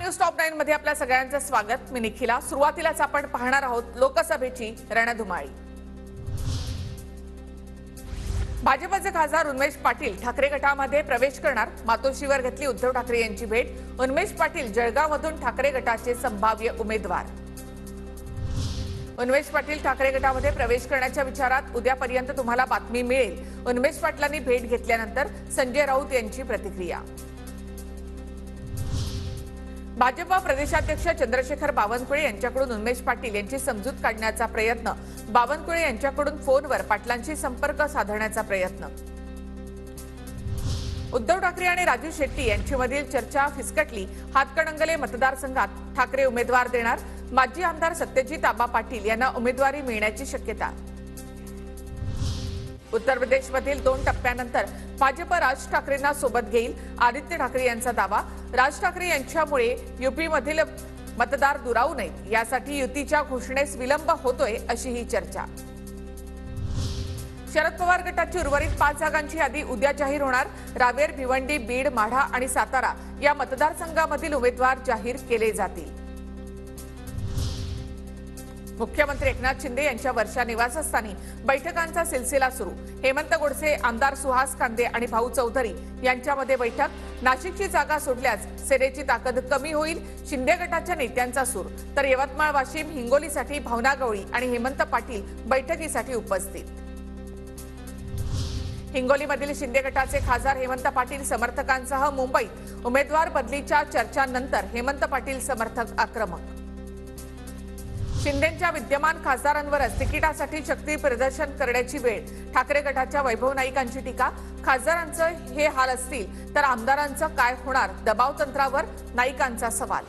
News top 9 मध्ये आपल्या सगळ्यांचं स्वागत। मी निखिला। सुरुवातीलाच आपण पाहणार आहोत लोकसभेची रणधुमाळी। भाजपचे खासदार उन्मेष पाटील ठाकरे गटामध्ये प्रवेश करणार। मातोश्रीवर घेतली उद्धव ठाकरे यांची भेट। उन्मेष पाटील जळगावमधून ठाकरे गटाचे संभाव्य उमेदवार। उन्मेष पाटील ठाकरे गटामध्ये प्रवेश करण्याच्या विचारात उद्यापर्यंत तुम्हाला बातमी मिळेल। उन्मेष पाटलांनी भेट घेतल्यानंतर संजय राऊत यांची प्रतिक्रिया। भाजपा प्रदेशाध्यक्ष चंद्रशेखर बावनकुळे यांच्याकडून उन्मेष पाटील यांची समजूत काढण्याचा प्रयत्न। बावनकुळे यांच्याकडून फोनवर पाटलांशी संपर्क साधण्याचा प्रयत्न। उद्धव ठाकरे आणि राजू शेट्टी यांच्यामधील चर्चा फिसकटली। हातकणंगले मतदारसंघात ठाकरे उमेदवार देणार। माजी आमदार सत्यजित आबा पाटील यांना उमेदवारी मिळण्याची शक्यता। उत्तर प्रदेशमधील 2 टप्प्यानंतर भाजप राज ठाकरेंना सोबत घेईल। आदित्य ठाकरे यांचा दावा। राज ठाकरे यांच्यामुळे यूपीमधील मतदार दुरावू नयेत यासाठी युतीच्या घोषणेस विलंब होतोय अशी ही चर्चा। शरद पवार गटाची उर्वरित 5 जागांची यादी उद्या जाहीर होणार। रावेर, भिवंडी, बीड, माढा आणि सातारा या मतदारसंघामधील उमेदवार जाहीर केले जातील। मुख्यमंत्री एकनाथ शिंदे यांच्या वर्षा निवासस्थानी बैठकांचा सिलसिला सुरू। हेमंत गोडसे, आमदार सुहास कांदे आणि भाऊ चौधरी यांच्यामध्ये बैठक। नाशिकची जागा सोडल्यास सेनेची ताकद कमी होईल, शिंदे गटाच्या नेत्यांचा सूर। तर यवतमाळ, वाशिम, हिंगोलीसाठी भावना गवळी आणि हेमंत पाटील बैठकीसाठी उपस्थित। हिंगोलीमधील शिंदे गटाचे खासदार हेमंत पाटील समर्थकांसह मुंबईत। उमेदवार बदलीच्या चर्चांनंतर हेमंत पाटील समर्थक आक्रमक। शिंदेंच्या विद्यमान खासदारांवरच तिकिटासाठी शक्ती प्रदर्शन करण्याची वेळ। ठाकरे गटाच्या वैभव नाईकांची टीका। खासदारांचं हे हाल असतील तर आमदारांचं काय होणार? दबाव तंत्रावर नाईकांचा सवाल।